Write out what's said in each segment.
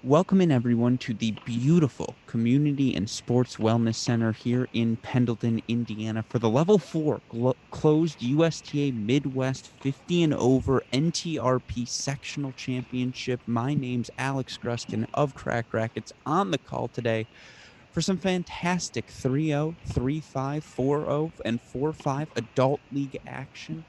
Welcome in everyone to the beautiful Community and Sports Wellness Center here in Pendleton, Indiana for the Level 4 closed USTA Midwest 50 and over NTRP Sectional Championship. My name's Alex Gruskin of Cracked Rackets on the call today for some fantastic 3-0, 3-5, 4-0, and 4-5 adult league action.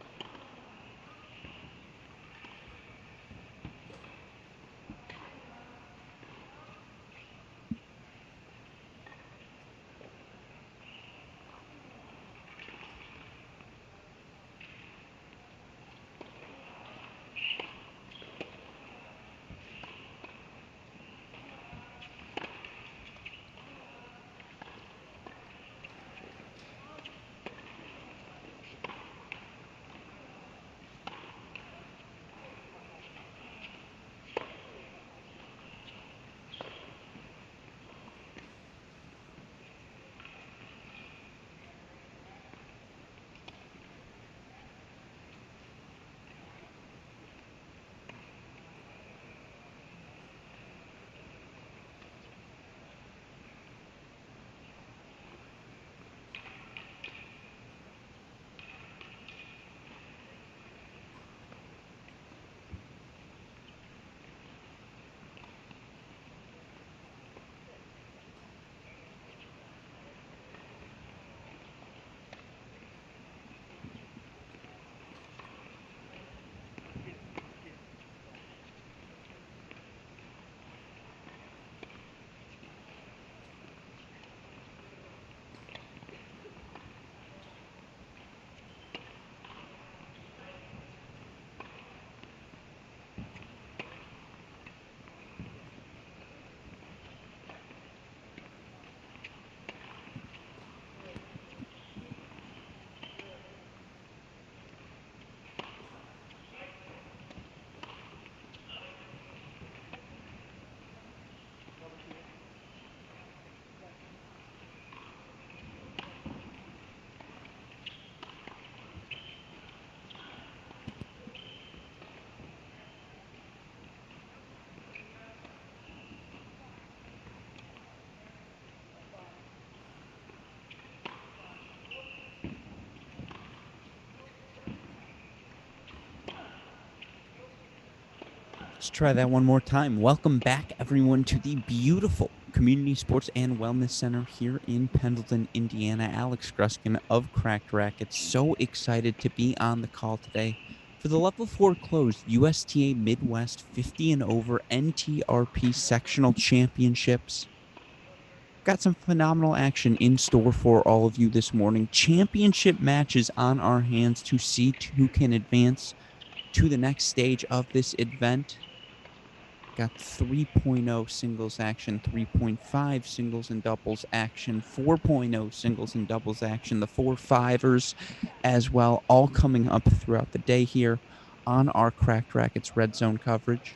Let's try that one more time. Welcome back, everyone, to the beautiful Community Sports and Wellness Center here in Pendleton, Indiana. Alex Gruskin of Cracked Rackets. So excited to be on the call today for the Level 4 closed USTA Midwest 50 and over NTRP Sectional Championships. Got some phenomenal action in store for all of you this morning. Championship matches on our hands to see who can advance to the next stage of this event. Got 3.0 singles action, 3.5 singles and doubles action, 4.0 singles and doubles action, the 4-5ers as well, all coming up throughout the day here on our Cracked Rackets Red Zone coverage.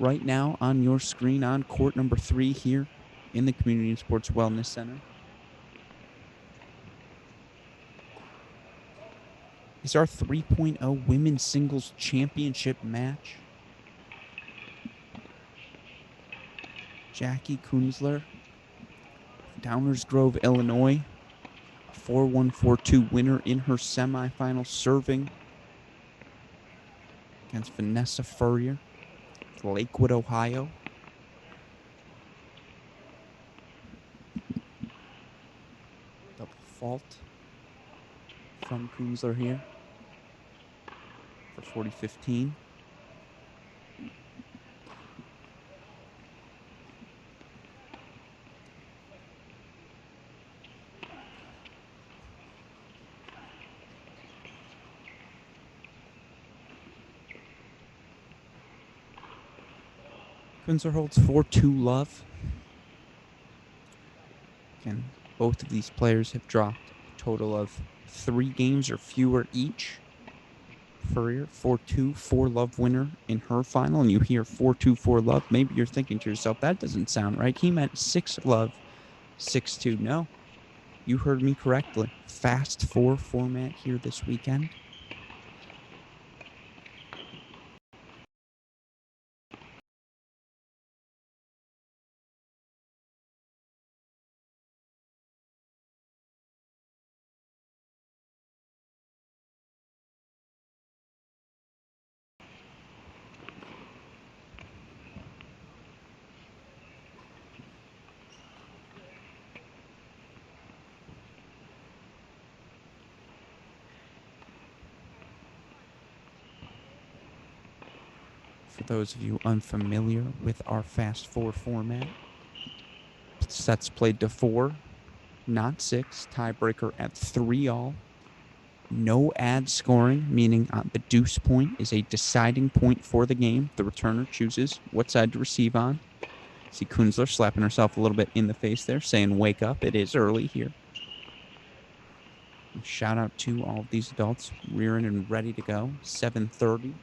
Right now on your screen on court number 3 here in the Community and Sports Wellness Center is our 3.0 Women's Singles Championship match. Jackie Kunsler, Downers Grove, Illinois, a 4-1-4-2 winner in her semifinal, serving against Vanessa Furrier, Lakewood, Ohio. Double fault from Kunsler here for 40-15. Kunsler holds 4-2 love. Again, both of these players have dropped a total of 3 games or fewer each. Furrier, 4-2, 4-love winner in her final, and you hear 4-2, 4-love. Maybe you're thinking to yourself, that doesn't sound right. He meant 6-love, 6-2. No. You heard me correctly. Fast four format here this weekend. For those of you unfamiliar with our fast four format, sets played to 4, not 6, tiebreaker at 3-all. No ad scoring, meaning the deuce point is a deciding point for the game. The returner chooses what side to receive on. See Kunsler slapping herself a little bit in the face there, saying, wake up, it is early here. And shout out to all of these adults rearing and ready to go. 7:30.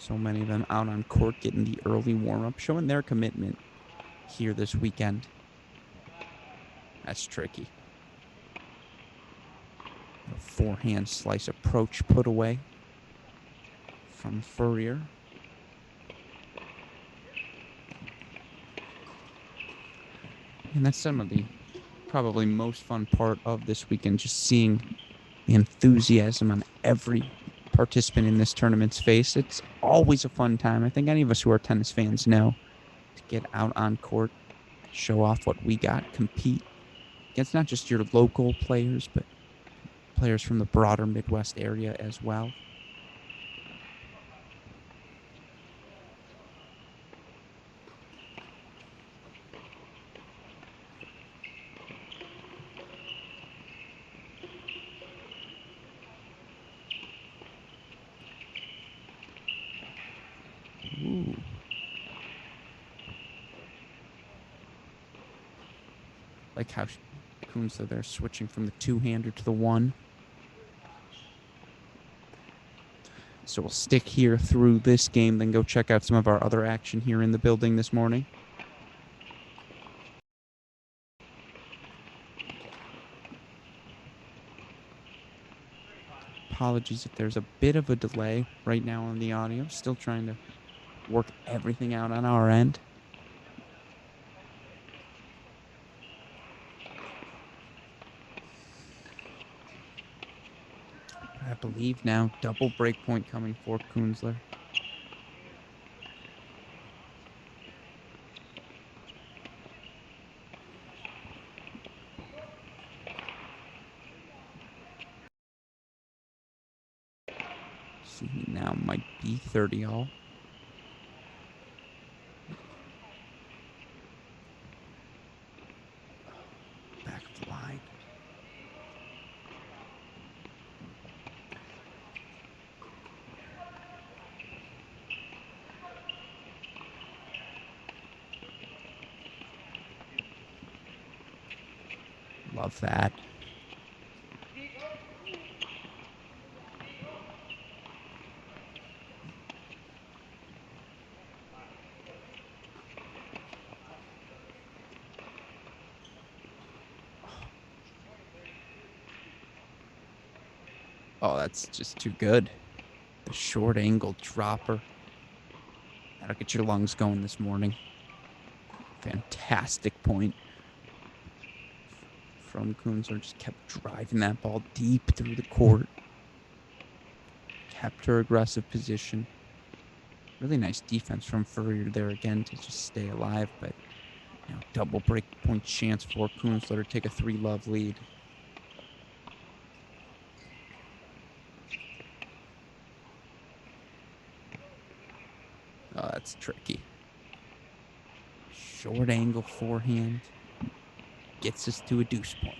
So many of them out on court getting the early warm-up, showing their commitment here this weekend. That's tricky. A forehand slice approach put away from Furrier. And that's some of the probably most fun part of this weekend, just seeing the enthusiasm on every participant in this tournament's face. It's always a fun time. I think any of us who are tennis fans know to get out on court, show off what we got, compete against not just your local players, but players from the broader Midwest area as well. Ooh. Like how Kunsler there switching from the two-hander to the one. So we'll stick here through this game, then go check out some of our other action here in the building this morning. Apologies if there's a bit of a delay right now on the audio. Still trying to work everything out on our end. I believe now double break point coming for Kunsler. See, he now might be 30-all. Back of the line. Love that. Oh, that's just too good. The short angle dropper. That'll get your lungs going this morning. Fantastic point from Kunsler. Just kept driving that ball deep through the court. Kept her aggressive position. Really nice defense from Furrier there again to just stay alive, but double break point chance for Kunsler to take a 3-love lead. Oh, that's tricky. Short angle forehand gets us to a deuce point.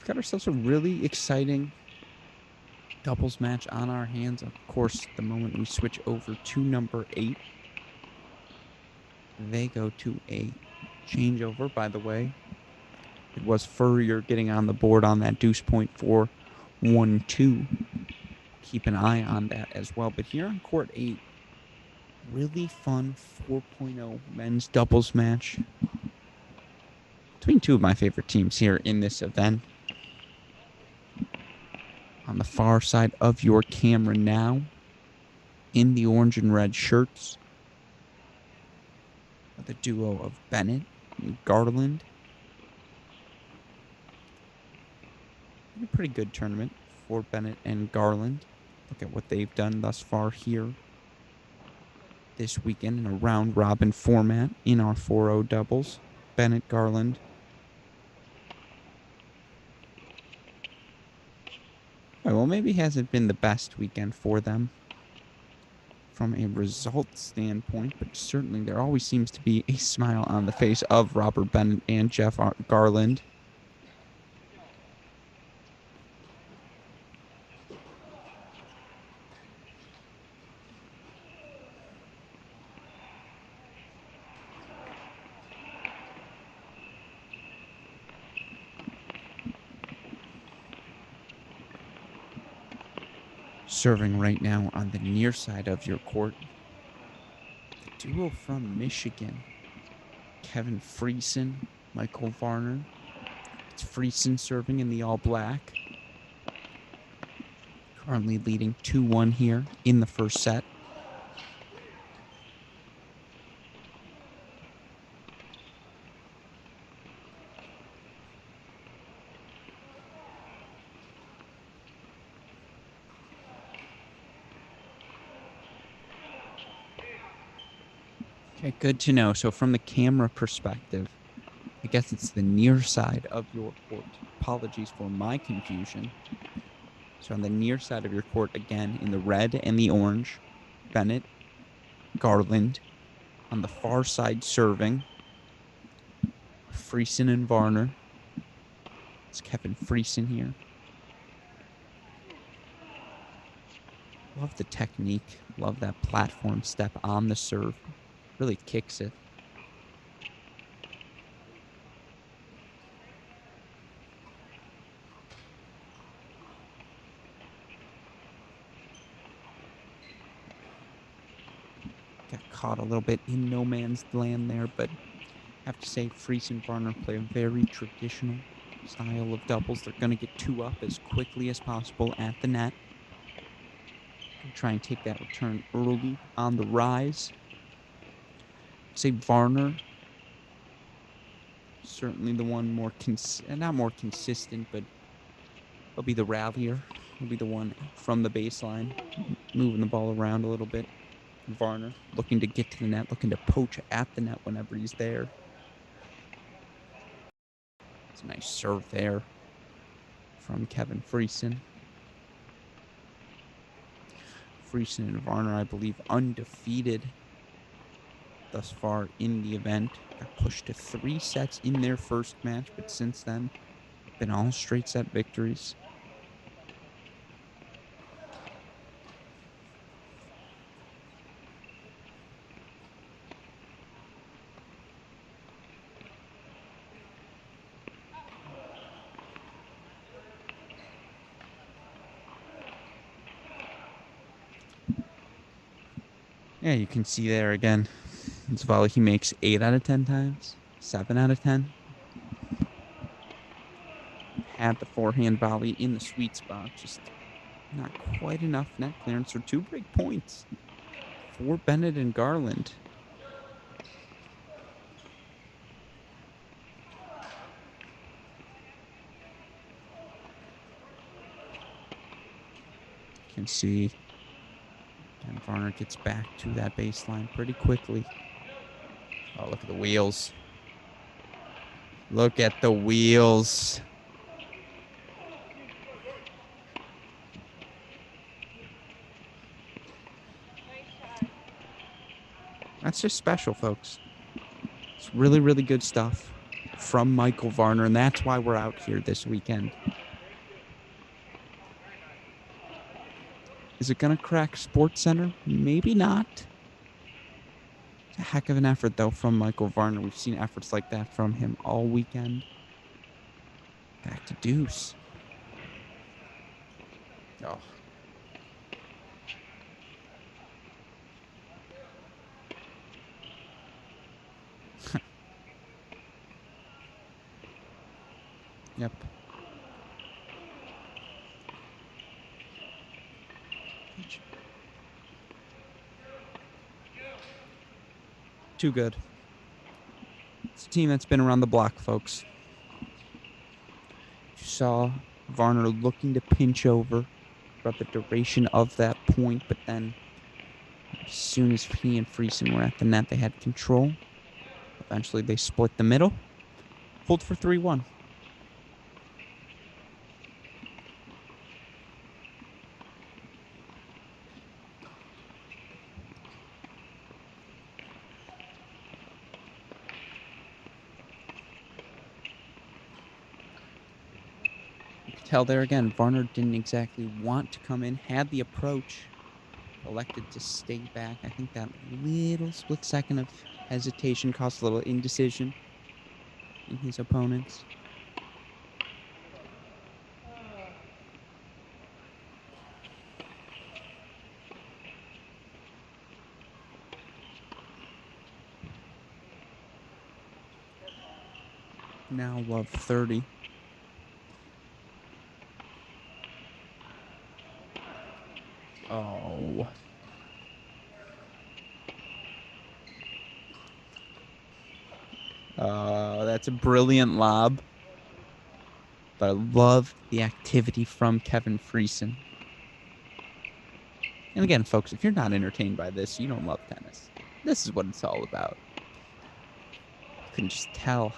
we've got ourselves a really exciting doubles match on our hands. Of course, the moment we switch over to number 8, they go to a changeover. By the way, it was Furrier getting on the board on that deuce point for 1-2. Keep an eye on that as well. But here on court 8, really fun 4.0 men's doubles match between two of my favorite teams here in this event. On the far side of your camera now, in the orange and red shirts, the duo of Bennett and Garland. A pretty good tournament for Bennett and Garland. Look at what they've done thus far here this weekend in a round-robin format in our 4-0 doubles. Bennett, Garland. Well, maybe it hasn't been the best weekend for them from a result standpoint, but certainly there always seems to be a smile on the face of Robert Bennett and Jeff Garland. Serving right now on the near side of your court, the duo from Michigan, Kevin Friesen, Michael Varner. It's Friesen serving in the all-black. Currently leading 2-1 here in the first set. Okay, good to know. So from the camera perspective, I guess it's the near side of your court. Apologies for my confusion. So on the near side of your court, again, in the red and the orange, Bennett, Garland. On the far side serving, Friesen and Varner. It's Kevin Friesen here. Love the technique. Love that platform step on the serve. Really kicks it. Got caught a little bit in no man's land there, but I have to say Friesen and Varner play a very traditional style of doubles. They're going to get 2 up as quickly as possible at the net. Try and take that return early on the rise. Say Varner, certainly the one not more consistent, but he'll be the rallier. He'll be the one from the baseline, moving the ball around a little bit. Varner looking to get to the net, looking to poach at the net whenever he's there. It's a nice serve there from Kevin Friesen. Friesen and Varner, I believe, undefeated thus far in the event. Got pushed to 3 sets in their first match, but since then, been all straight set victories. Yeah, you can see there again. It's volley he makes 8 out of 10 times, 7 out of 10. Had the forehand volley in the sweet spot, just not quite enough net clearance for 2 break points for Bennett and Garland. You can see and Varner gets back to that baseline pretty quickly. Oh, look at the wheels. Look at the wheels. That's just special, folks. It's really, really good stuff from Michael Varner, and that's why we're out here this weekend. Is it going to crack Sports Center? Maybe not. It's a heck of an effort, though, from Michael Varner. We've seen efforts like that from him all weekend. Back to deuce. Oh. Yep. Too good. It's a team that's been around the block, folks. You saw Varner looking to pinch over throughout the duration of that point, but then as soon as he and Friesen were at the net, they had control. Eventually, they split the middle. Hold for 3-1. You could tell there again, Varner didn't exactly want to come in, had the approach, elected to stay back. I think that little split second of hesitation caused a little indecision in his opponents. Now love 30. Oh. That's a brilliant lob. But I love the activity from Kevin Friesen. And again, folks, if you're not entertained by this, you don't love tennis. This is what it's all about. You can just tell.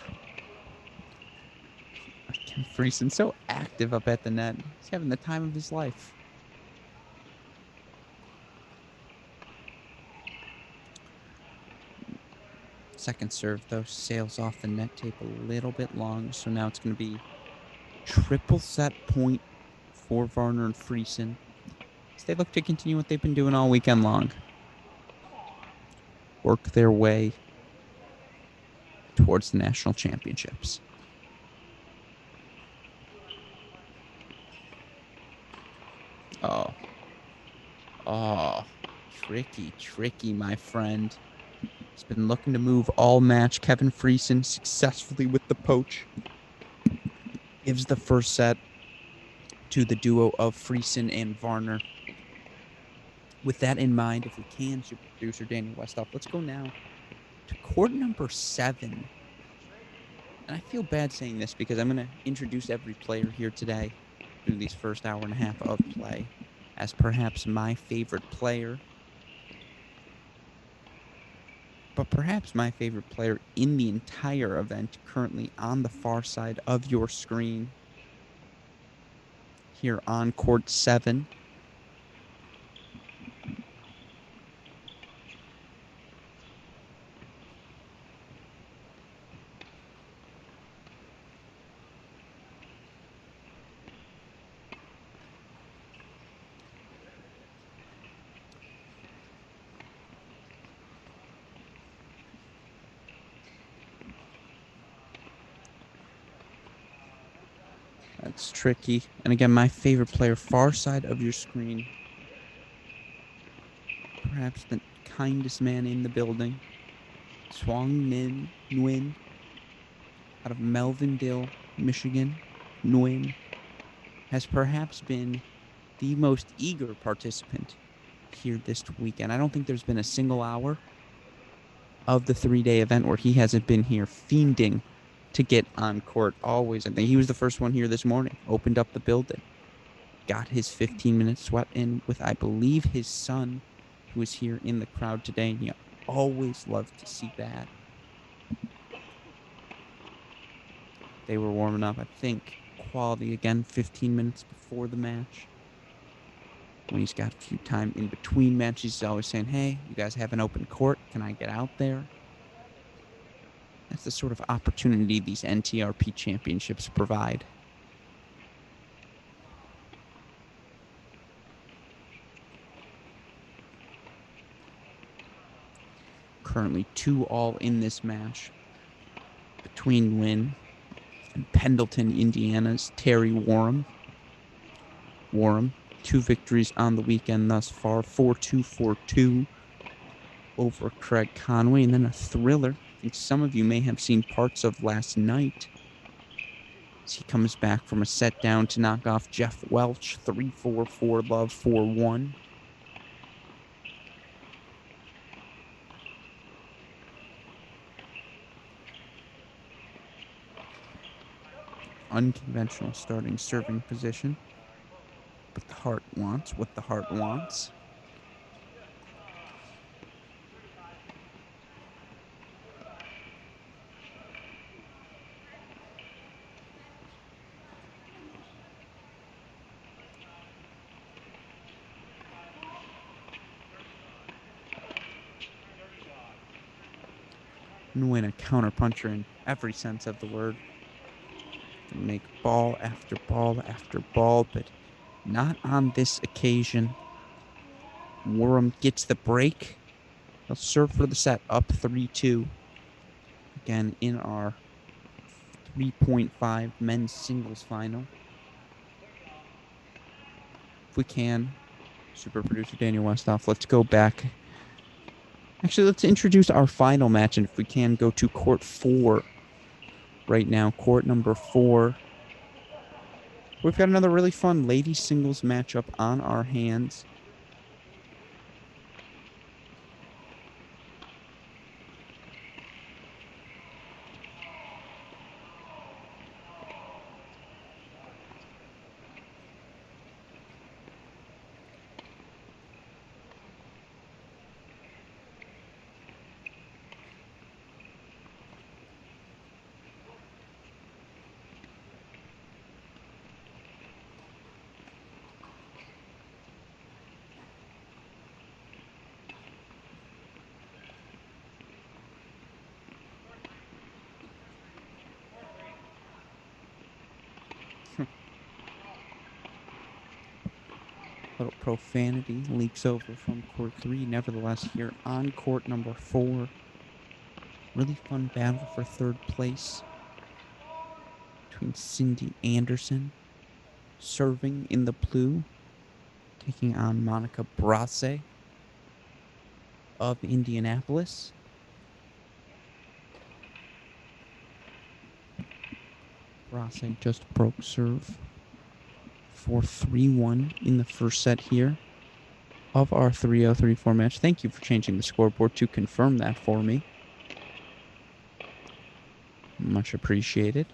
Kevin Friesen so active up at the net. He's having the time of his life. Second serve, though, sails off the net tape a little bit long, so now it's going to be triple set point for Varner and Friesen. So they look to continue what they've been doing all weekend long. Work their way towards the national championships. Oh, tricky, my friend. He's been looking to move all match. Kevin Friesen successfully with the poach. Gives the first set to the duo of Friesen and Varner. With that in mind, if we can, super producer Daniel Westhoff, let's go now to court number 7. And I feel bad saying this because I'm going to introduce every player here today through these first hour and a half of play as perhaps my favorite player. But perhaps my favorite player in the entire event, currently on the far side of your screen here on court 7. That's tricky. And again, my favorite player, far side of your screen. Perhaps the kindest man in the building. Swang Min Nguyen out of Melvindale, Michigan. Nguyen has perhaps been the most eager participant here this weekend. I don't think there's been a single hour of the 3-day event where he hasn't been here fiending to get on court. Always. I think he was the first one here this morning. Opened up the building. Got his 15-minute sweat in with, I believe, his son, who is here in the crowd today. And you always love to see that. They were warming up, I think, quality again 15 minutes before the match. When he's got a few time in between matches, he's always saying, hey, you guys have an open court. Can I get out there? That's the sort of opportunity these NTRP championships provide. Currently 2-all in this match between Wynn and Pendleton, Indiana's Terry Warham. Warham, 2 victories on the weekend thus far, 4-2, 4-2 over Craig Conway, and then a thriller. I think some of you may have seen parts of last night as he comes back from a set down to knock off Jeff Welch, 3-4, 4-love, 4-1. Unconventional starting serving position, but the heart wants what the heart wants. And Win a counterpuncher in every sense of the word. Can make ball after ball after ball, but not on this occasion. Warham gets the break. He'll serve for the set, up 3-2. Again, in our 3.5 men's singles final. If we can, super producer Daniel Westoff, let's go back. Actually, let's introduce our final match, and if we can, go to court 4 right now. Court number 4. We've got another really fun ladies singles matchup on our hands. Little profanity leaks over from court 3. Nevertheless, here on court number 4, really fun battle for third place between Cindy Anderson, serving in the blue, taking on Monica Brasse of Indianapolis. Brasse just broke serve for 3-1 in the first set here of our 3-0-3-4 match. Thank you for changing the scoreboard to confirm that for me. Much appreciated.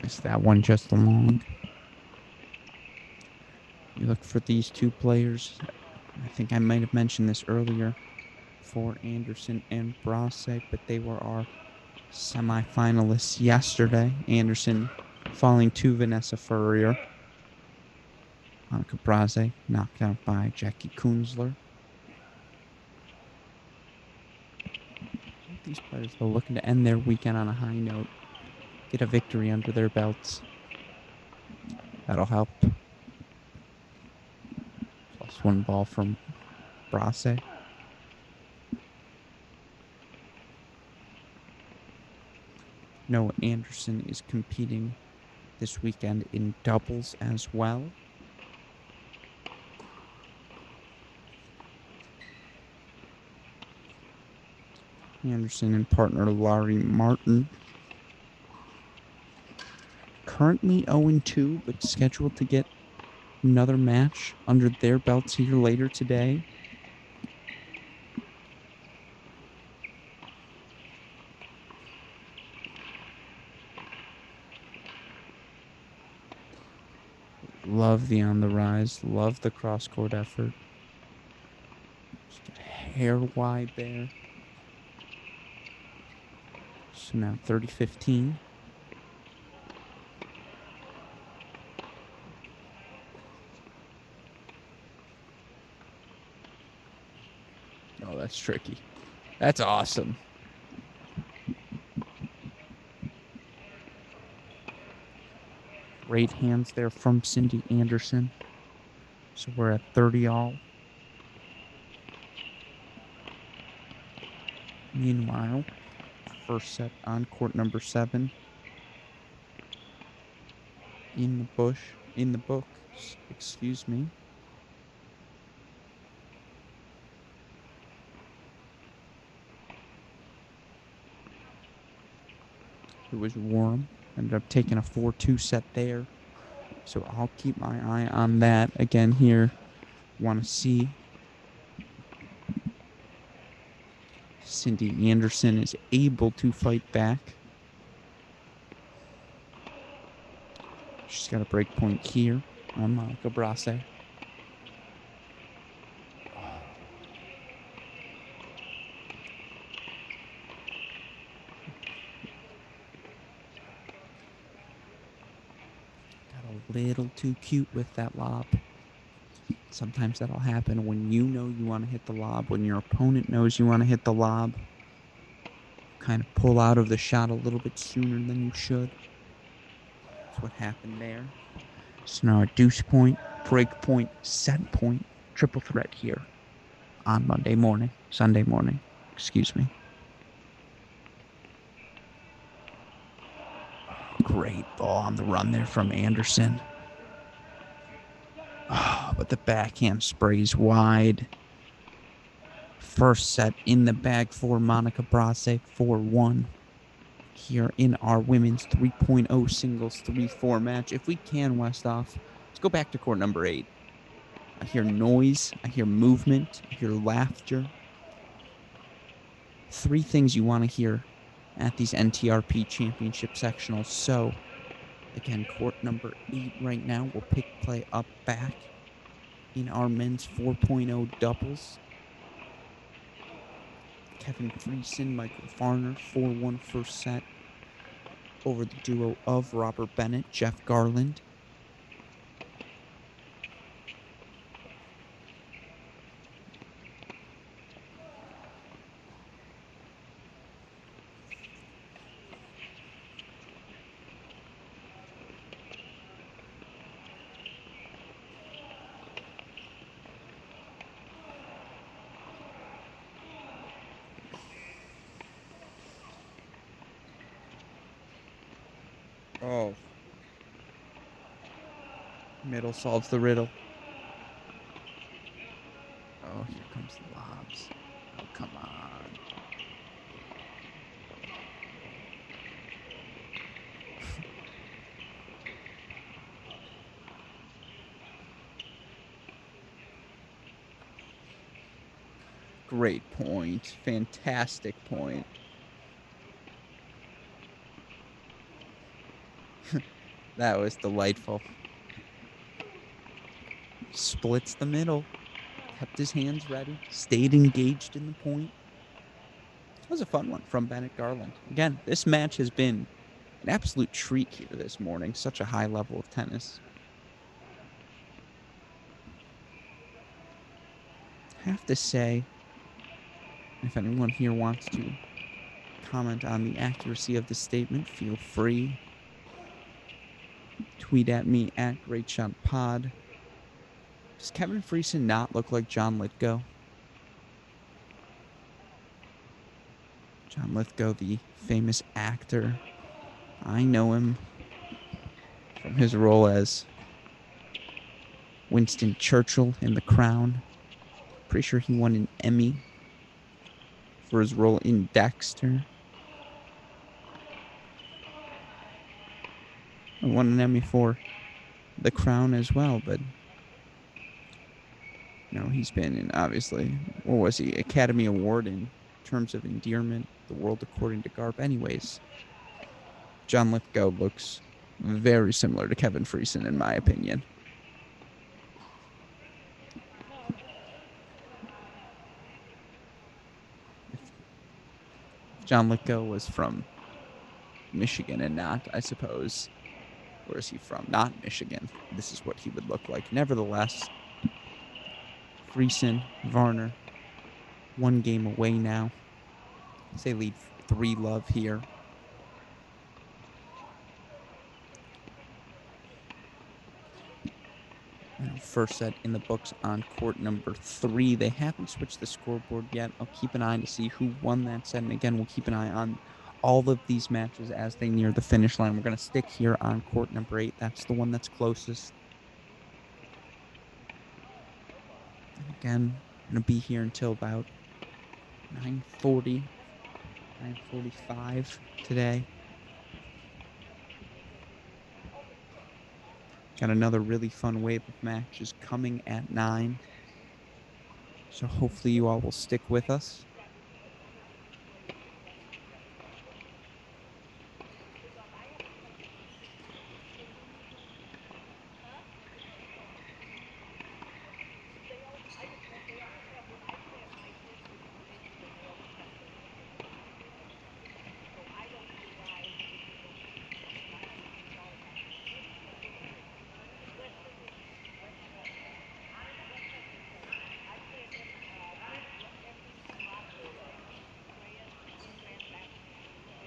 Missed that one just along. You look for these two players. I think I might have mentioned this earlier for Anderson and Brasse, but they were our semifinalists yesterday. Anderson falling to Vanessa Furrier. Monica Brasse knocked out by Jackie Kunsler. These players, though, looking to end their weekend on a high note. Get a victory under their belts. That'll help. +1 ball from Brasse. Noah Anderson is competing this weekend in doubles as well. Anderson and partner Laurie Martin. Currently 0-2, but scheduled to get another match under their belts here later today. Love the on the rise. Love the cross-court effort. Just a hair wide there. So now 30-15. Oh, that's tricky. That's awesome. Great hands there from Cindy Anderson. So we're at 30 all. Meanwhile, first set on court number 7. In the book, excuse me. It was warm. Ended up taking a 4-2 set there. So I'll keep my eye on that again here. Want to see Cindy Anderson is able to fight back. She's got a break point here on Monica Brasse. Got a little too cute with that lob. Sometimes that'll happen when you know you want to hit the lob, when your opponent knows you want to hit the lob. Kind of pull out of the shot a little bit sooner than you should. That's what happened there. So now a deuce point, break point, set point, triple threat here on Sunday morning, excuse me. Great ball on the run there from Anderson. Oh, but the backhand sprays wide. First set in the bag for Monica Brasse, 4-1. Here in our women's 3.0 singles 3-4 match. If we can, Westhoff, let's go back to court number 8. I hear noise, I hear movement, I hear laughter. 3 things you want to hear at these NTRP Championship sectionals. So, again, court number 8 right now. We'll pick play up back in our men's 4.0 doubles. Kevin Friesen, Michael Farner, 4-1 first set over the duo of Robert Bennett, Jeff Garland. Oh. Middle solves the riddle. Oh, here comes the lobs. Oh, come on. Great point. Fantastic point. That was delightful. Splits the middle. Kept his hands ready. Stayed engaged in the point. That was a fun one from Bennett Garland. Again, this match has been an absolute treat here this morning. Such a high level of tennis. I have to say, if anyone here wants to comment on the accuracy of the statement, feel free. Tweet at me at GreatShotPod. Does Kevin Friesen not look like John Lithgow? John Lithgow, the famous actor. I know him from his role as Winston Churchill in The Crown. Pretty sure he won an Emmy for his role in Dexter. I won an Emmy for The Crown as well, but he's been in, obviously, what was he? Academy Award in terms of endearment, The World According to Garp. Anyways, John Lithgow looks very similar to Kevin Friesen, in my opinion. John Lithgow was from Michigan and not, I suppose. Where is he from? Not Michigan. This is what he would look like. Nevertheless, Friesen, Varner, 1 game away now. They lead 3-love here. First set in the books on court number 3. They haven't switched the scoreboard yet. I'll keep an eye to see who won that set. And again, we'll keep an eye on all of these matches as they near the finish line. We're going to stick here on court number 8. That's the one that's closest. And again, I'm going to be here until about 9:40, 9:45 today. Got another really fun wave of matches coming at 9. So hopefully you all will stick with us.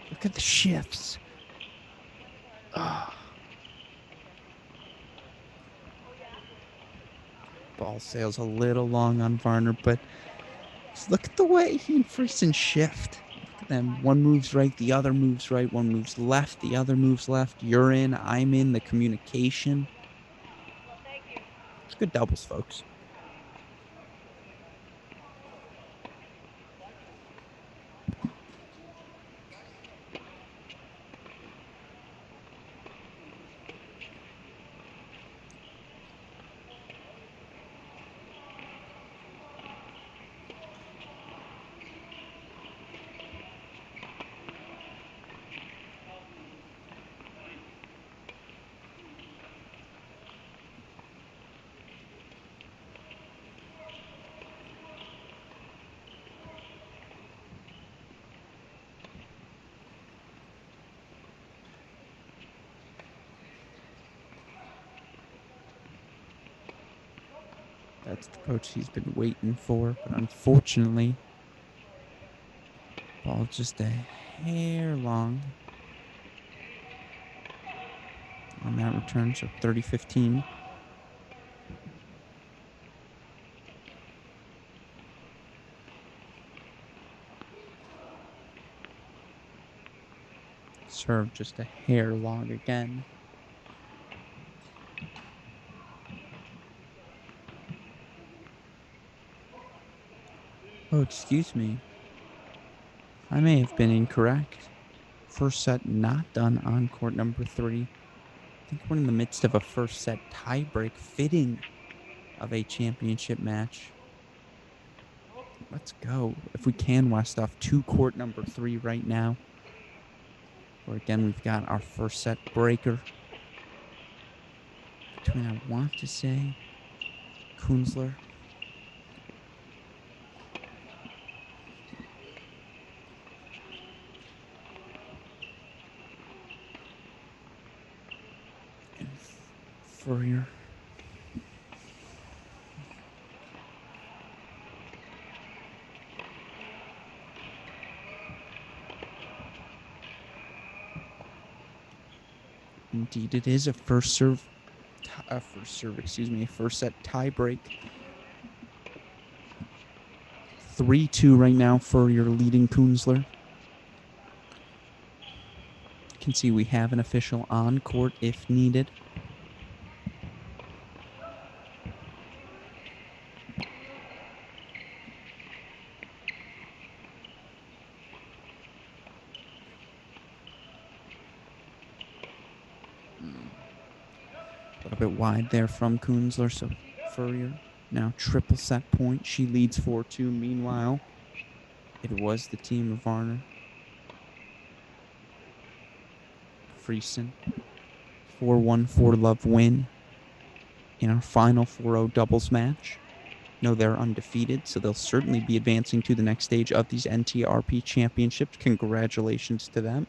Look at the shifts. Ball sails a little long on Varner, but just look at the way he and Friesen shift. Look at them. One moves right, the other moves right. One moves left, the other moves left. You're in, I'm in, the communication. It's good doubles, folks. That's the approach he's been waiting for, but unfortunately, ball just a hair long on that return, so 30-15. Serve just a hair long again. Oh, excuse me. I may have been incorrect. First set not done on court number 3. I think we're in the midst of a first set tiebreak fitting of a championship match. Let's go. If we can, West off to court number 3 right now. Where again, we've got our first set breaker. Between, I want to say, Kunsler and Furrier. Indeed, it is a first set tiebreak. 3-2 right now for your leading Kunsler. You can see we have an official on court if needed. A little bit wide there from Kunsler, so Furrier now triple set point. She leads 4-2. Meanwhile, it was the team of Varner. Friesen, 4-1 4-love win in our final 4-0 doubles match. No, they're undefeated, so they'll certainly be advancing to the next stage of these NTRP championships. Congratulations to them.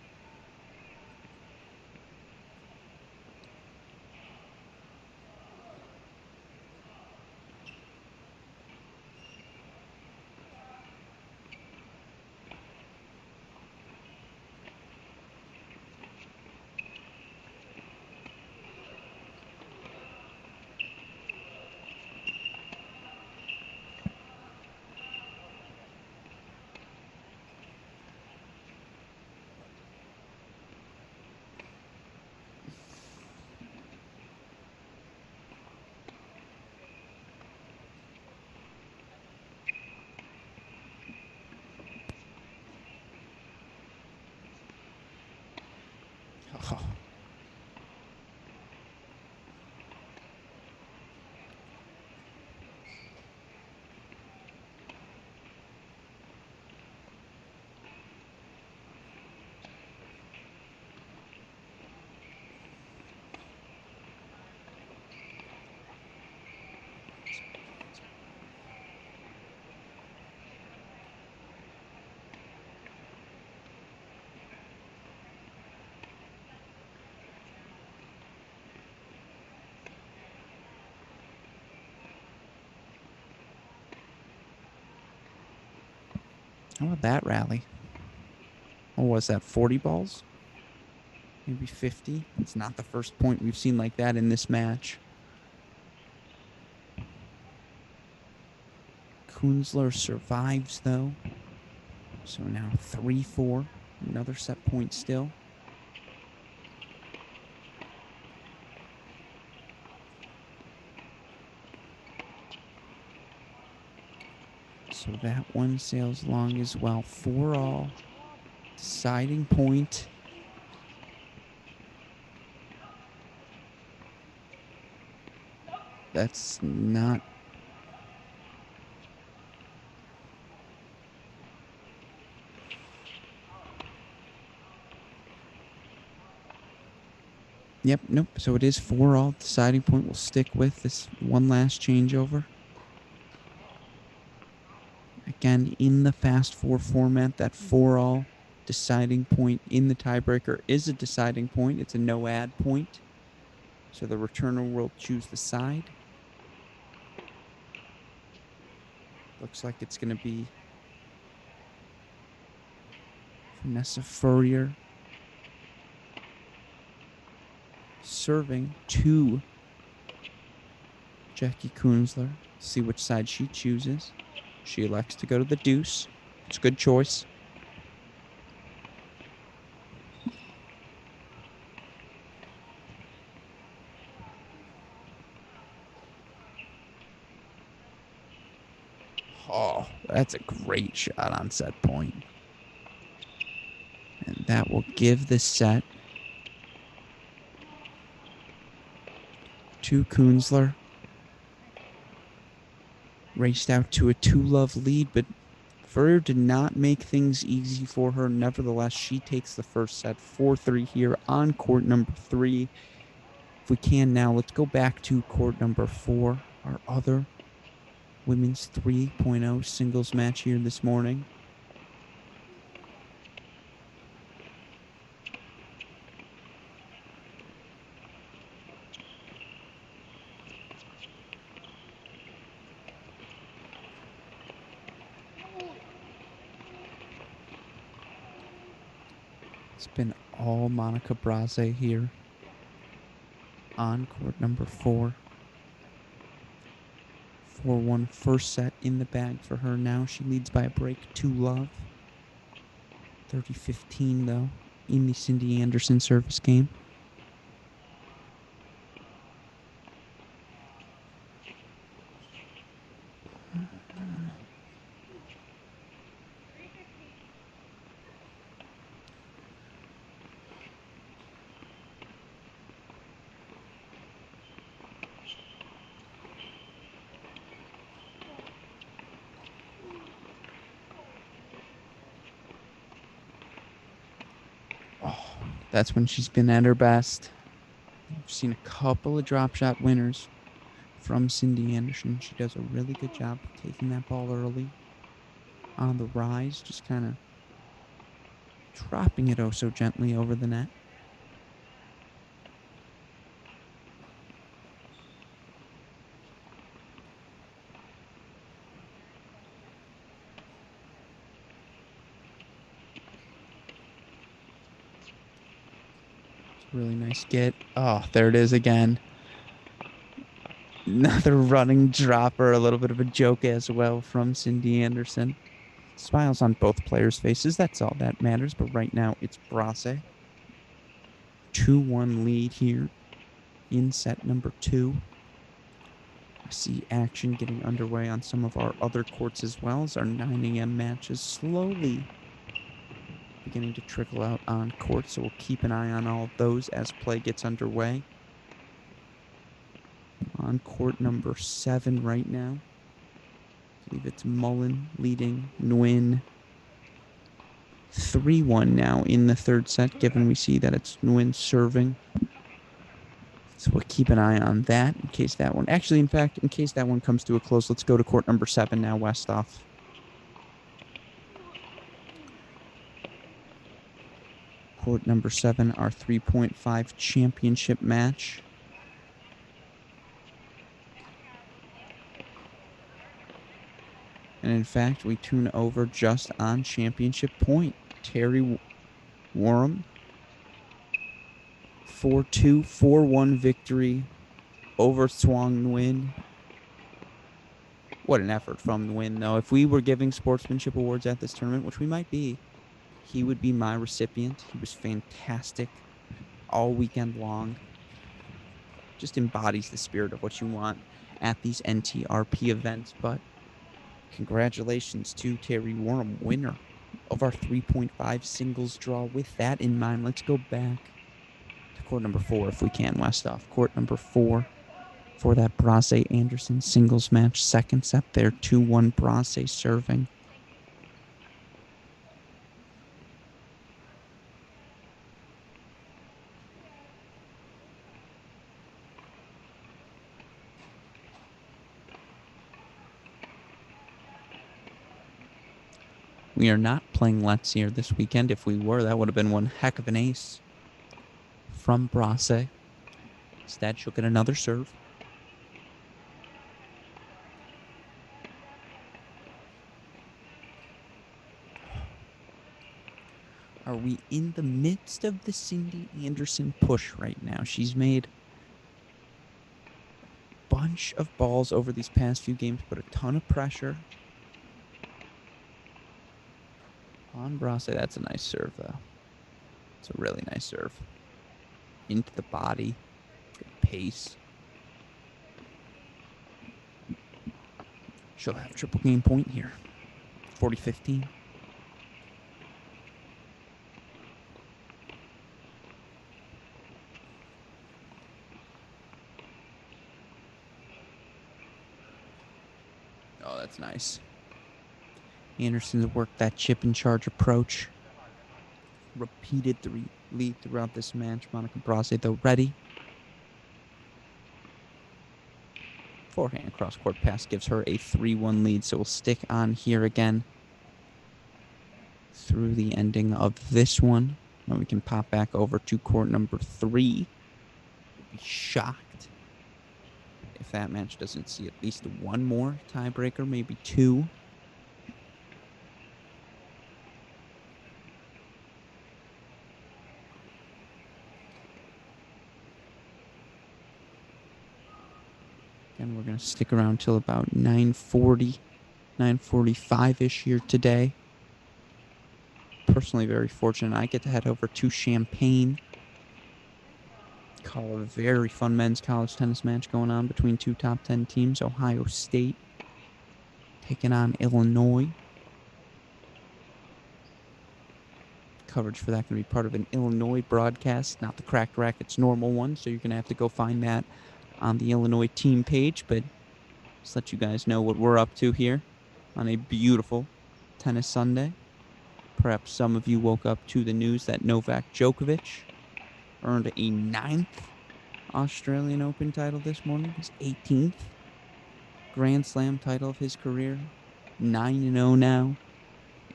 Oh. How about that rally? What was that, 40 balls? Maybe 50? It's not the first point we've seen like that in this match. Kunsler survives, though. So now 3-4. Another set point still. So that one sails long as well. 4-all. Deciding point. That's not... Yep, nope. So it is 4-all. Deciding point will stick with this one last changeover. Again, in the fast four format, that 4-all deciding point in the tiebreaker is a deciding point. It's a no-add point. So the returner will choose the side. Looks like it's going to be Vanessa Furrier serving to Jackie Kunsler. See which side she chooses. She elects to go to the deuce. It's a good choice. Oh, that's a great shot on set point. And that will give the set to Kunsler. Raced out to a 2-love lead, but Furrier did not make things easy for her. Nevertheless, she takes the first set 4-3 here on court number 3. If we can now, let's go back to court number 4, our other women's 3.0 singles match here this morning. It's been all Monica Braze here on court number 4. 4-1 first set in the bag for her now. She leads by a break, 2-love. 30-15, though, in the Cindy Anderson service game. That's when she's been at her best. We've seen a couple of drop shot winners from Cindy Anderson. She does a really good job taking that ball early on the rise, just kind of dropping it oh so gently over the net. It's a really nice get. Oh, there it is again. Another running dropper, a little bit of a joke as well from Cindy Anderson. Smiles on both players' faces. That's all that matters. But right now, it's Brasse. 2-1 lead here in set number 2. I see action getting underway on some of our other courts as well as our 9 a.m. matches slowly beginning to trickle out on court. So we'll keep an eye on all of those as play gets underway. On court number 7 right now. I believe it's Mullen leading Nguyen 3-1 now in the third set, given we see that it's Nguyen serving. So we'll keep an eye on that in case that one... Actually, in fact, in case that one comes to a close, let's go to court number 7 now, Westhoff. Court number 7, our 3.5 championship match. And in fact, we tune over just on championship point. Terry Warham, 4-2, 4-1 victory over Thuong Nguyen. What an effort from Nguyen, though. If we were giving sportsmanship awards at this tournament, which we might be, he would be my recipient. He was fantastic all weekend long. Just embodies the spirit of what you want at these NTRP events. But congratulations to Terry Warham, winner of our 3.5 singles draw. With that in mind, let's go back to court number 4 if we can, Westhoff. Court number 4 for that Brasse Anderson singles match. Second set there, 2-1 Brasse serving. We are not playing Let's here this weekend. If we were, that would have been one heck of an ace from Brasse. Instead, she'll get another serve. Are we in the midst of the Cindy Anderson push right now? She's made a bunch of balls over these past few games, put a ton of pressure on Brasse. That's a nice serve, though. It's a really nice serve. Into the body. Good pace. She'll have triple game point here. 40-15. Oh, that's nice. Anderson's worked that chip and charge approach. Repeated the lead throughout this match. Monica Brasse, though, ready. Forehand cross-court pass gives her a 3-1 lead, so we'll stick on here again through the ending of this one. Then we can pop back over to court number 3. We'll be shocked if that match doesn't see at least one more tiebreaker, maybe 2. And we're going to stick around till about 9:40, 9:45-ish here today. Personally very fortunate. I get to head over to Champaign. Call a very fun men's college tennis match going on between 2 top 10 teams. Ohio State taking on Illinois. Coverage for that going to be part of an Illinois broadcast, not the Cracked Rackets normal one, so you're going to have to go find that on the Illinois team page, but just let you guys know what we're up to here on a beautiful tennis Sunday. Perhaps some of you woke up to the news that Novak Djokovic earned a 9th Australian Open title this morning, his 18th Grand Slam title of his career, 9-0 now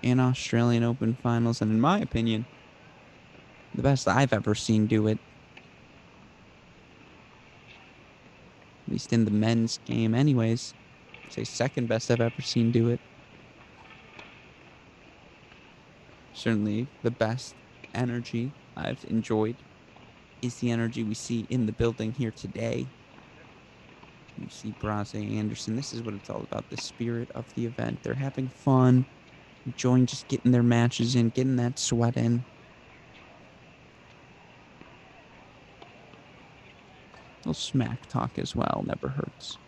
in Australian Open finals, and in my opinion, the best I've ever seen do it. At least in the men's game anyways. I'd say second best I've ever seen do it. Certainly the best energy I've enjoyed is the energy we see in the building here today. You see Braze Anderson. This is what it's all about, the spirit of the event. They're having fun, enjoying just getting their matches in, getting that sweat in. A little smack talk as well, never hurts.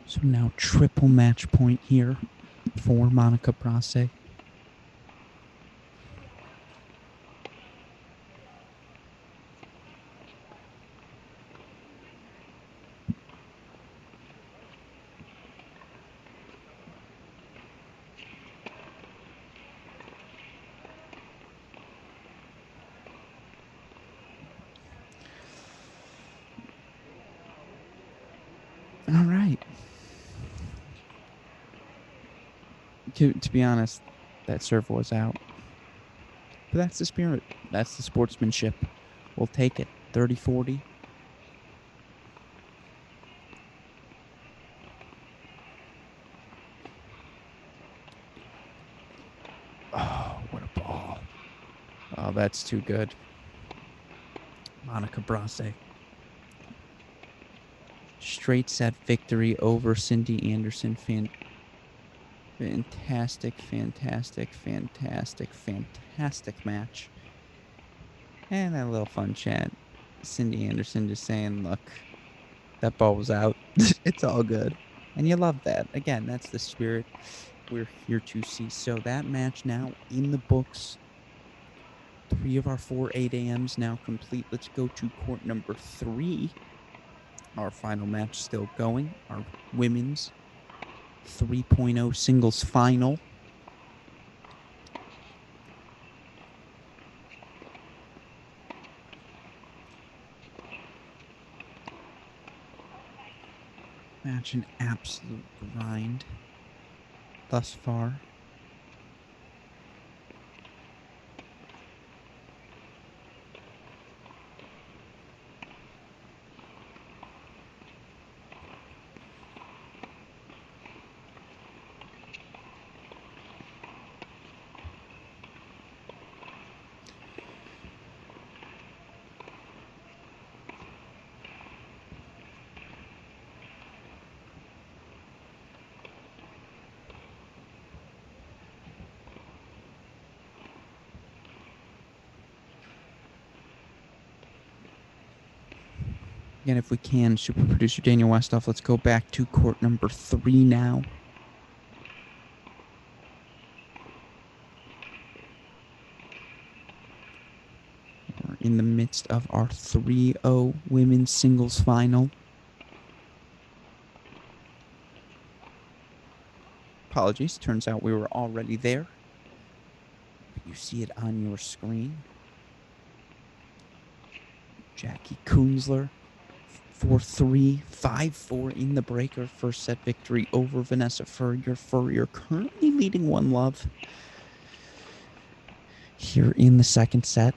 So now triple match point here for Monica Brace. All right. To be honest, that serve was out. But that's the spirit. That's the sportsmanship. We'll take it. 30-40. Oh, what a ball. Oh, that's too good. Monica Brace. Straight set victory over Cindy Anderson. Fantastic, fantastic, fantastic, fantastic match. And that little fun chat. Cindy Anderson just saying, look, that ball was out. It's all good. And you love that. Again, that's the spirit we're here to see. So that match now in the books. 3 of our 4 8 a.m.s now complete. Let's go to court number 3. Our final match still going. Our women's 3.0 singles final. Match an absolute grind thus far. Again, if we can, super producer Daniel Westoff, let's go back to court number 3 now. We're in the midst of our 3-0 women's singles final. Apologies, turns out we were already there. But you see it on your screen. Jackie Kunsler, 4-3, 5-4 in the breaker. First set victory over Vanessa Furrier. Furrier currently leading 1-love here in the second set.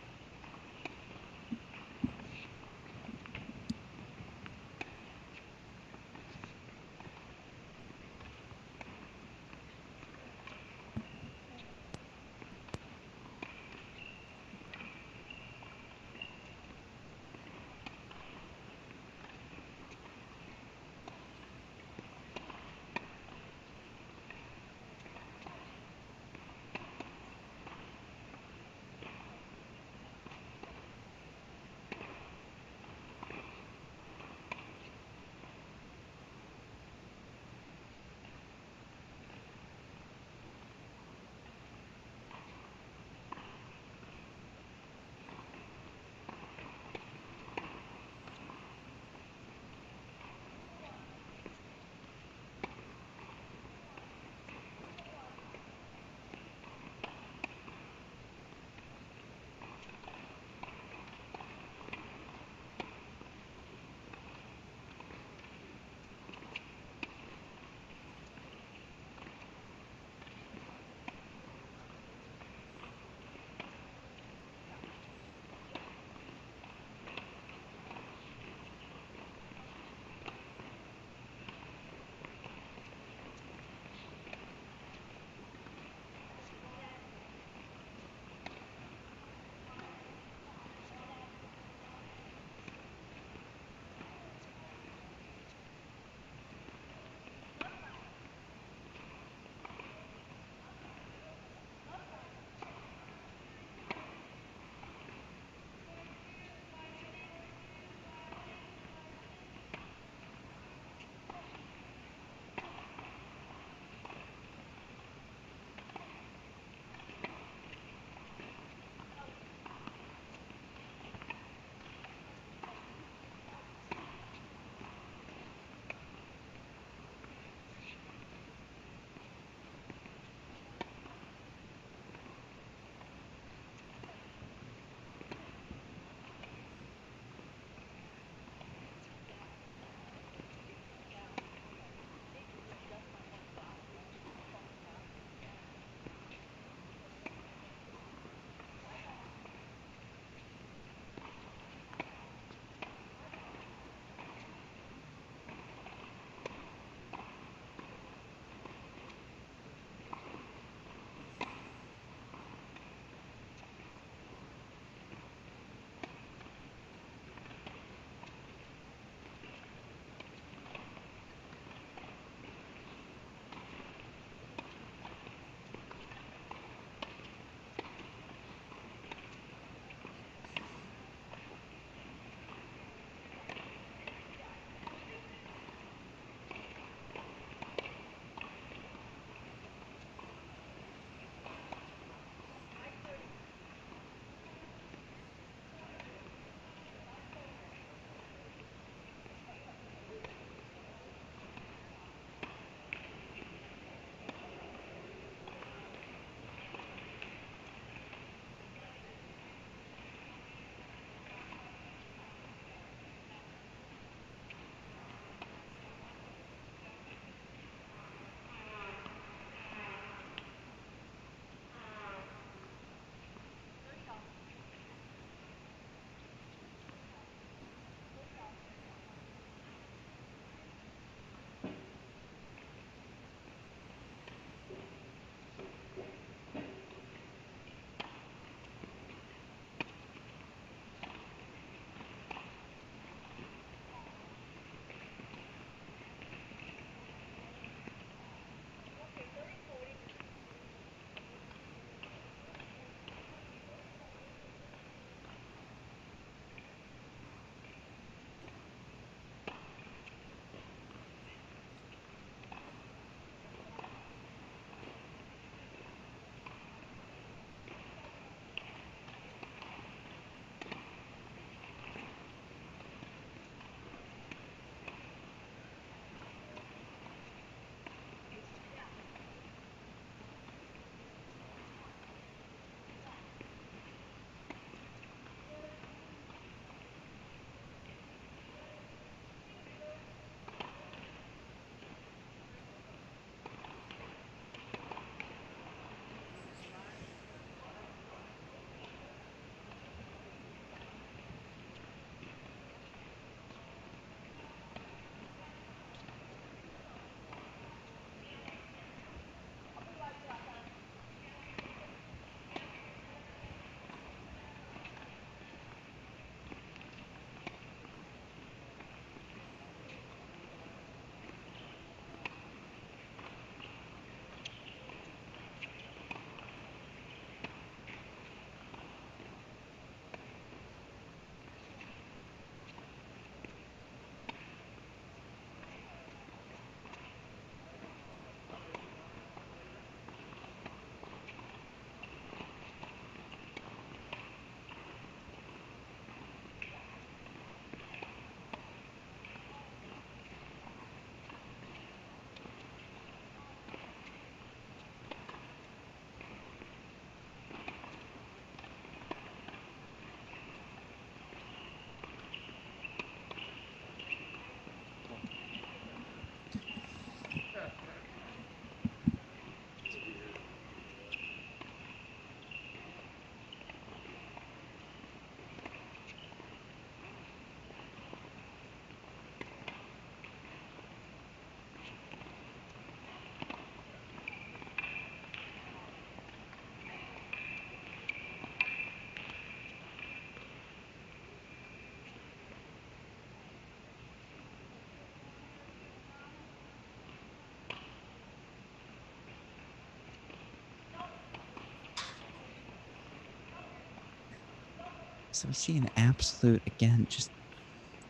So we see an absolute, again, just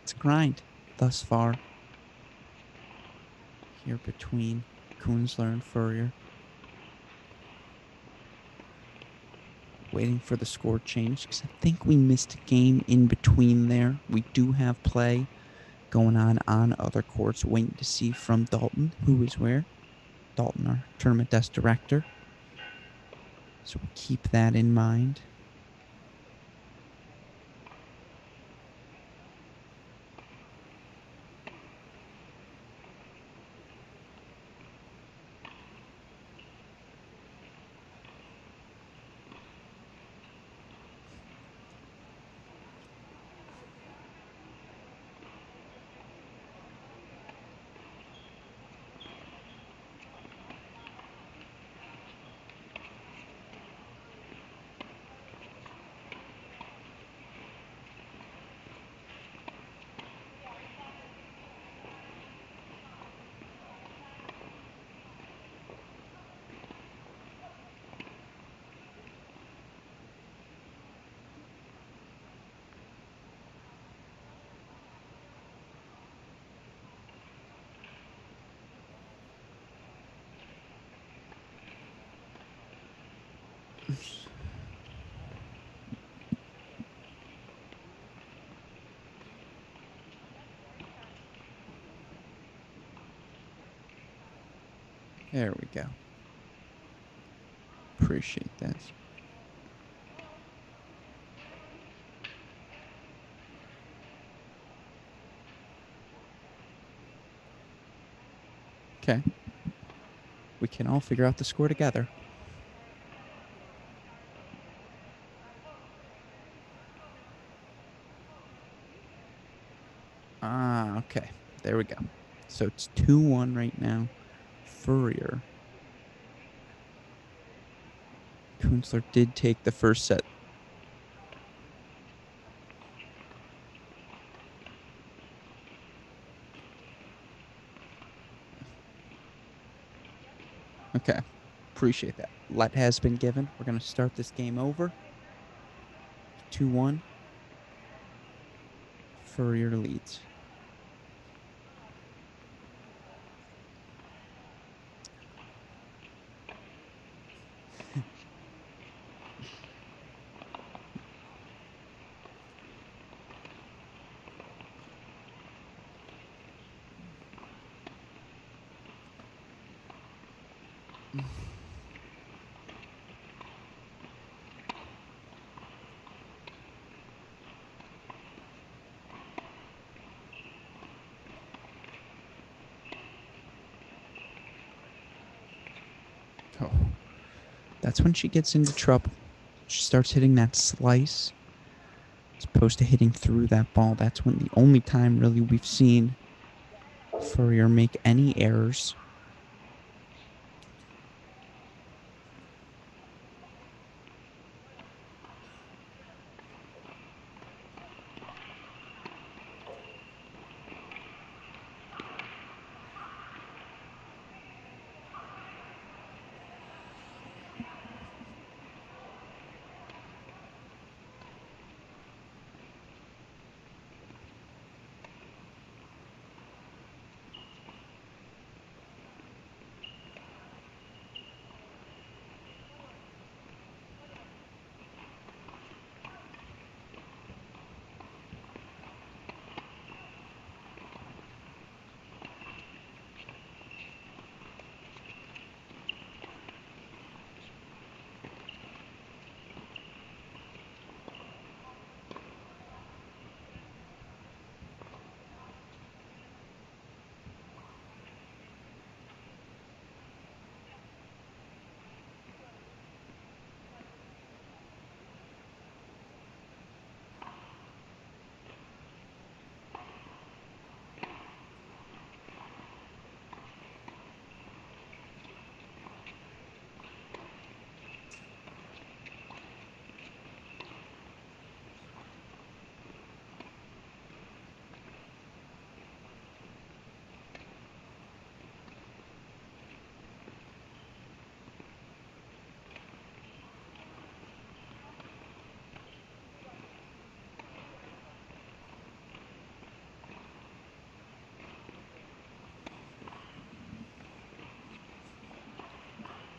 it's a grind thus far here between Kunsler and Furrier. Waiting for the score change because I think we missed a game in between there. We do have play going on other courts, waiting to see from Dalton who is where. Dalton, our tournament desk director. So we'll keep that in mind. There we go. Appreciate that. Okay. We can all figure out the score together. Okay. There we go. So it's 2-1 right now. Furrier. Kunsler did take the first set. Okay. Appreciate that. Let has been given. We're going to start this game over. 2-1. Furrier leads. Oh, that's when she gets into trouble. She starts hitting that slice as opposed to hitting through that ball. That's when the only time really we've seen Furrier make any errors.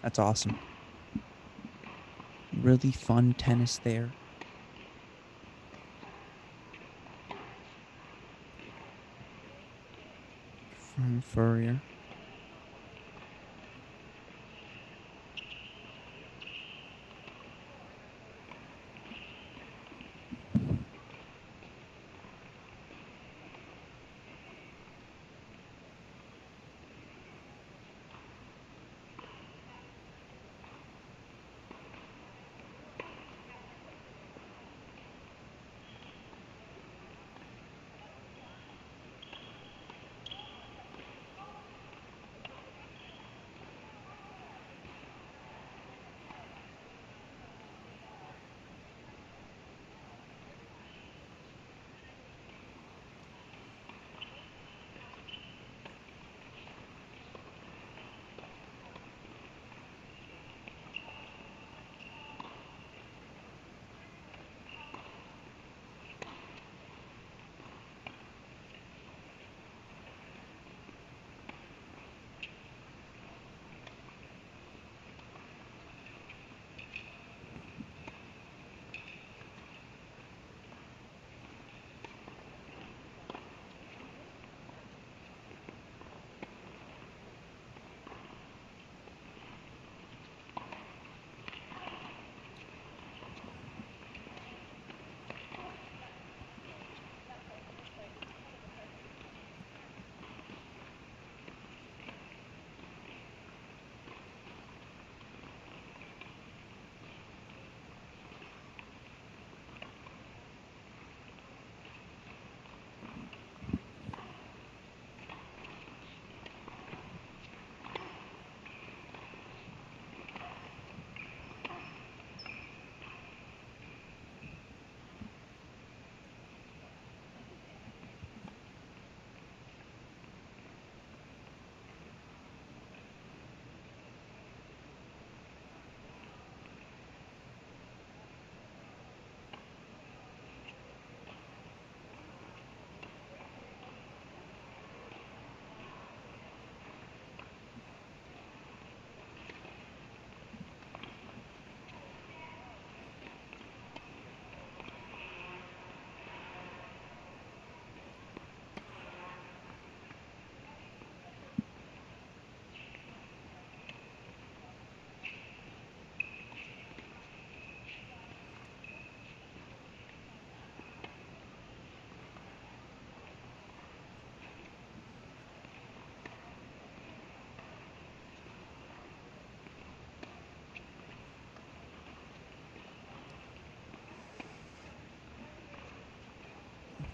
That's awesome. Really fun tennis there. From Furrier.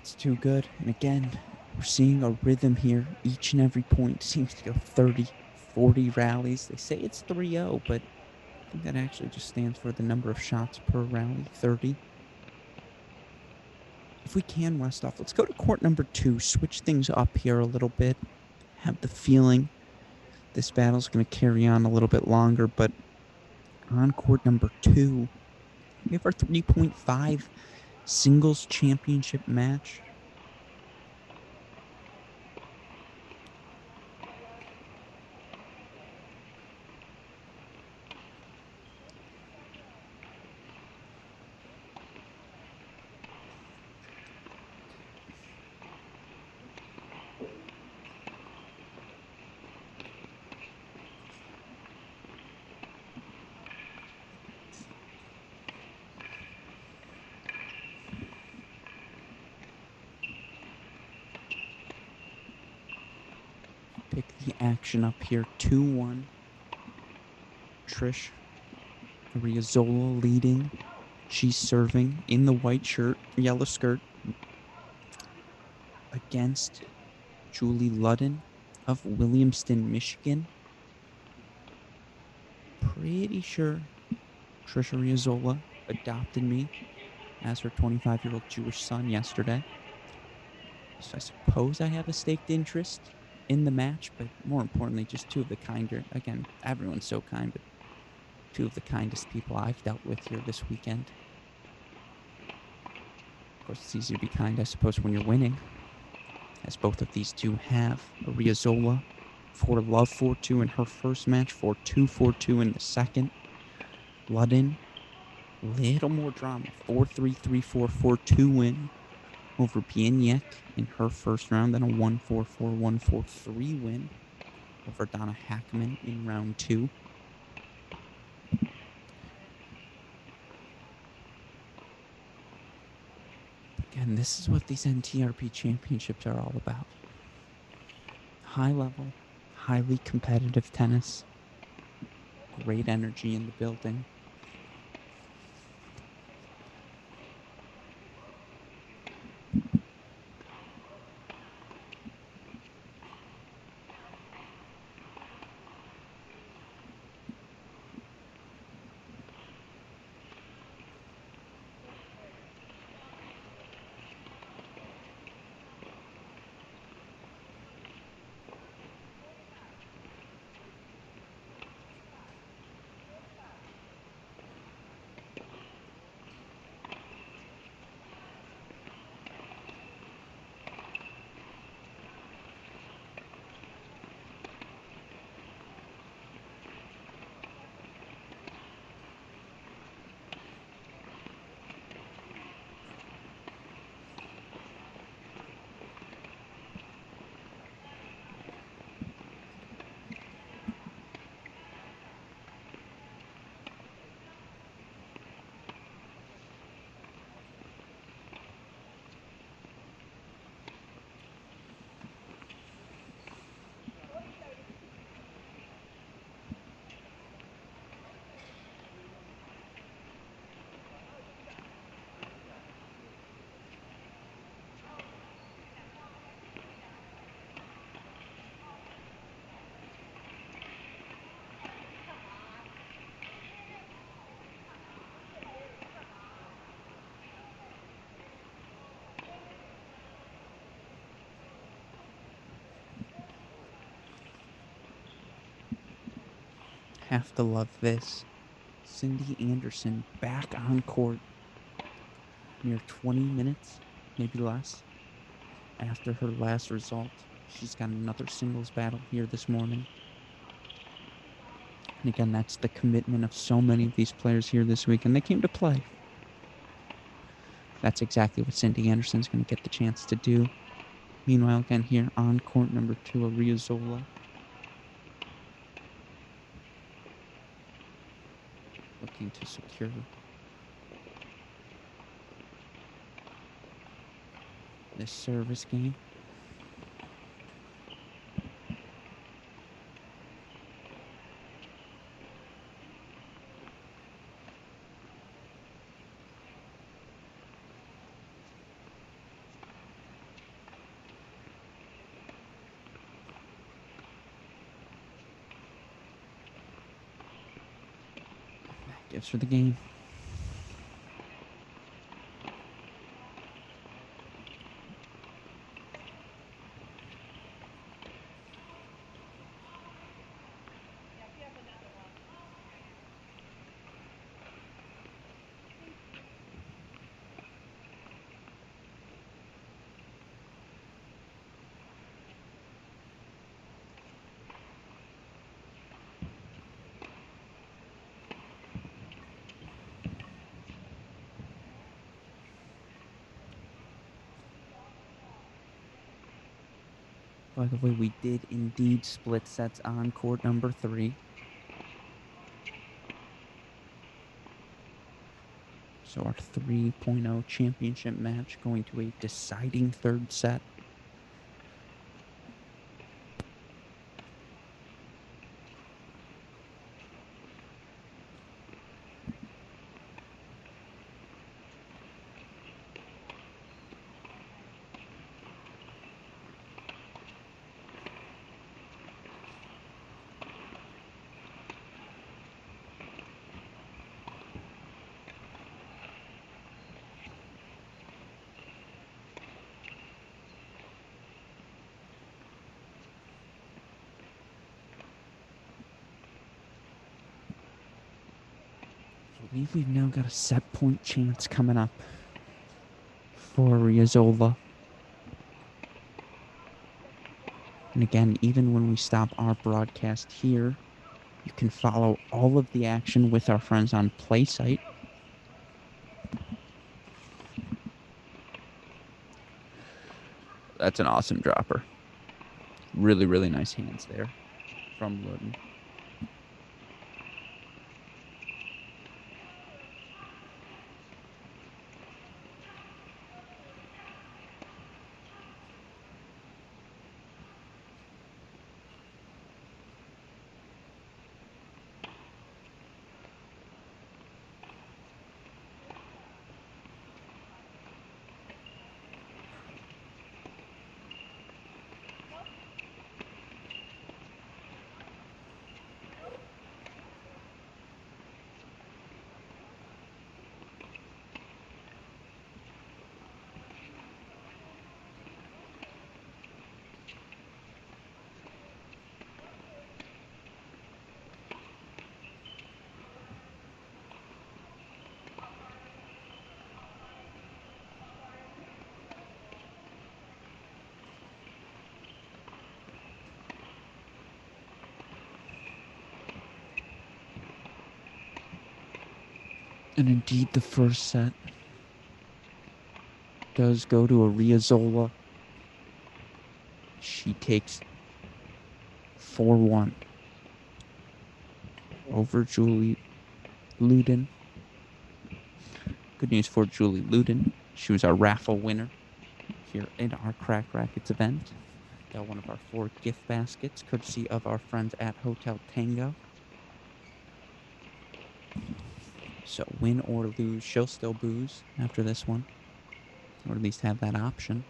It's too good. And again, we're seeing a rhythm here. Each and every point seems to go 30, 40 rallies. They say it's 3-0, but I think that actually just stands for the number of shots per rally, 30. If we can, Westoff, let's go to court number 2, switch things up here a little bit. Have the feeling this battle's going to carry on a little bit longer, but on court number 2, we have our 3.5 singles championship match. Pick the action up here, 2-1. Trish Riazzola leading. She's serving in the white shirt, yellow skirt, against Julie Ludden of Williamston, Michigan. Pretty sure Trisha Riazzola adopted me as her 25-year-old Jewish son yesterday. So I suppose I have a staked interest in the match, but more importantly, just two of the kinder. Again, everyone's so kind, but two of the kindest people I've dealt with here this weekend. Of course, it's easy to be kind, I suppose, when you're winning, as both of these two have. Riazzola for love 4-2 in her first match, 4-2, 4-2 in the second. Ludden, little more drama, 4-3, 3-4, 4-2 win over Bieniek in her first round, then a 1-4, 4-1, 4-3 win over Donna Hackman in round 2. Again, this is what these NTRP championships are all about. High level, highly competitive tennis. Great energy in the building. Have to love this. Cindy Anderson back on court near 20 minutes, maybe less, after her last result. She's got another singles battle here this morning. And again, that's the commitment of so many of these players here this week, and they came to play. That's exactly what Cindy Anderson's going to get the chance to do. Meanwhile, again, here on court number 2, Ariazola. Looking to secure this service game. That gives her the game. By the way, we did indeed split sets on court number 3. So our 3.0 championship match going to a deciding third set. I believe we've now got a set point chance coming up for Riazzola. And again, even when we stop our broadcast here, you can follow all of the action with our friends on PlaySite. That's an awesome dropper. Really, really nice hands there from Luden. And indeed, the first set does go to Ariazola. She takes 4-1 over Julie Luden. Good news for Julie Luden. She was our raffle winner here in our Cracked Rackets event. Got one of our 4 gift baskets, courtesy of our friends at Hotel Tango. So win or lose, she'll still booze after this one, or at least have that option.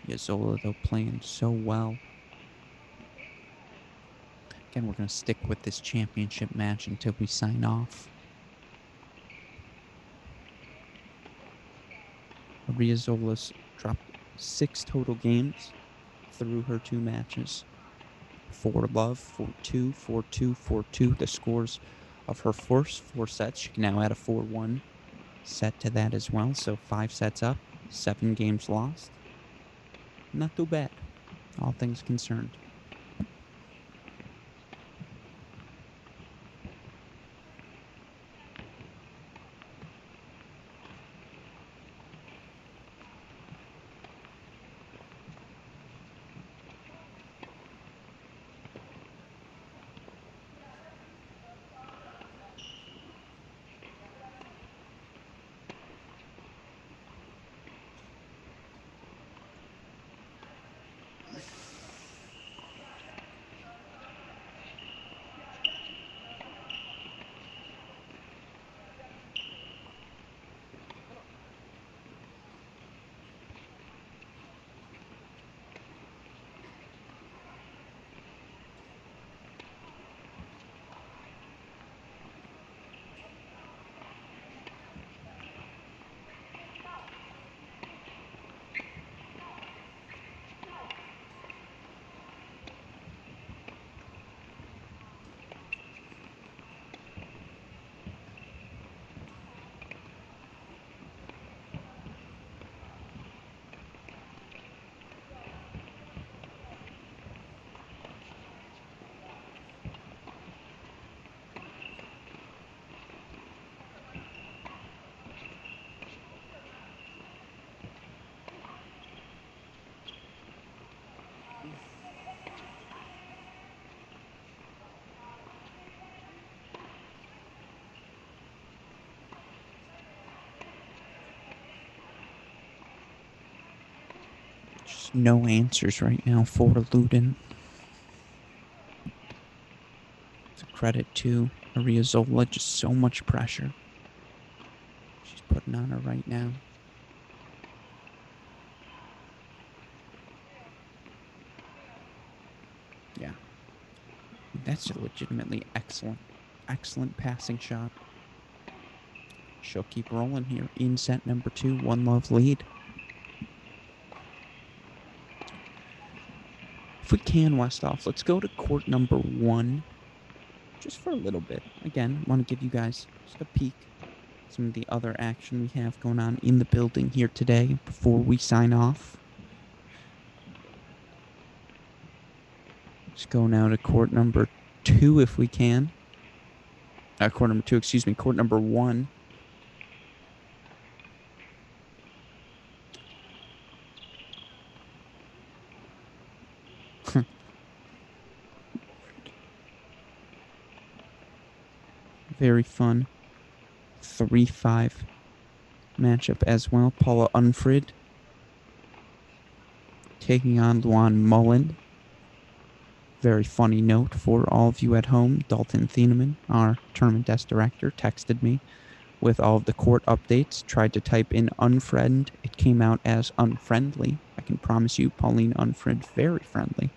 Yazola, though, playing so well. Again, we're going to stick with this championship match until we sign off. Ariazola's dropped 6 total games through her 2 matches. 4-love, 4-2, 4-2, 4-2. The scores of her first 4 sets. She can now add a 4-1 set to that as well. So 5 sets up, 7 games lost. Not too bad, all things concerned. Just no answers right now for Luden. It's a credit to Ariazola, just so much pressure she's putting on her right now. Yeah. That's a legitimately excellent passing shot. She'll keep rolling here in set number 2, 1-love lead. If we can, Westhoff, let's go to court number 1 just for a little bit. Again, I want to give you guys just a peek some of the other action we have going on in the building here today before we sign off. Let's go now to court number 2 if we can. Court number 2, excuse me, court number 1. Very fun 3-5 matchup as well. Paula Unfrid taking on Luan Mullen. Very funny note for all of you at home. Dalton Thieneman, our tournament desk director, texted me with all of the court updates. Tried to type in unfriend. It came out as unfriendly. I can promise you, Pauline Unfriend, very friendly.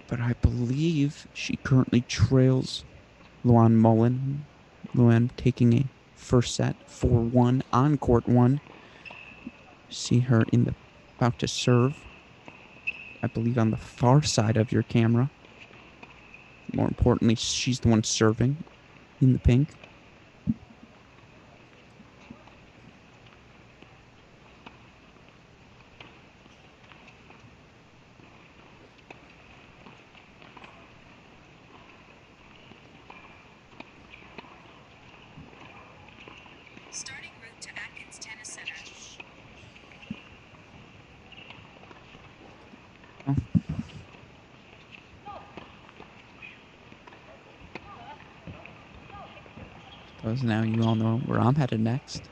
But I believe she currently trails Luan Mullen. Luan taking a first set 4-1 on court 1. See her about to serve. I believe on the far side of your camera. More importantly, she's the one serving in the pink. Starting route to Atkins Tennis Center. Oh. Suppose now you all know where I'm headed next.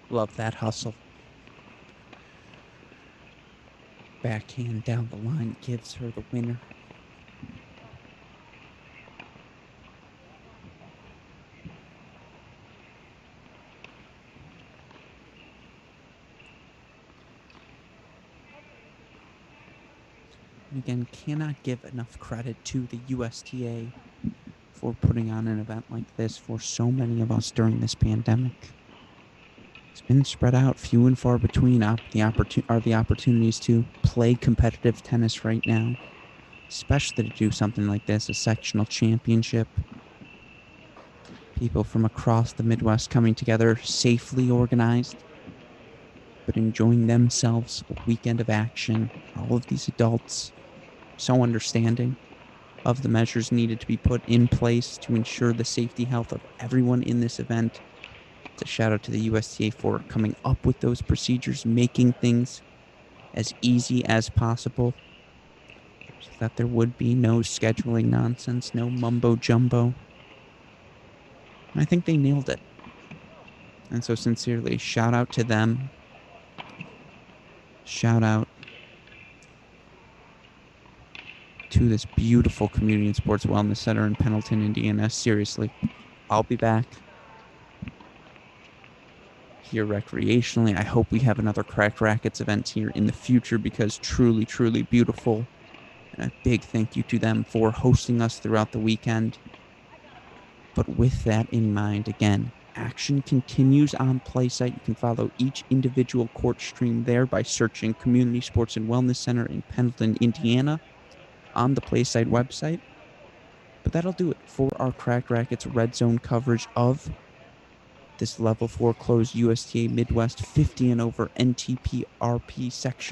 Love that hustle. Backhand down the line gives her the winner. Again, cannot give enough credit to the USTA for putting on an event like this for so many of us during this pandemic. It's been spread out, few and far between the opportunities to play competitive tennis right now, especially to do something like this, a sectional championship. People from across the Midwest coming together, safely organized, but enjoying themselves, a weekend of action. All of these adults so understanding of the measures needed to be put in place to ensure the safety health of everyone in this event. It's a shout out to the USTA for coming up with those procedures, making things as easy as possible so that there would be no scheduling nonsense, no mumbo jumbo. And I think they nailed it. And so sincerely, shout out to them. Shout out to this beautiful community and sports wellness center in Pendleton, Indiana. Seriously, I'll be back here recreationally. I hope we have another Cracked Rackets event here in the future because truly, truly beautiful. And a big thank you to them for hosting us throughout the weekend. But with that in mind, again, action continues on PlaySite. You can follow each individual court stream there by searching Community Sports and Wellness Center in Pendleton, Indiana on the PlaySite website. But that'll do it for our Cracked Rackets Red Zone coverage of this Level 4 closed USTA Midwest 50 and over NTRP Sectional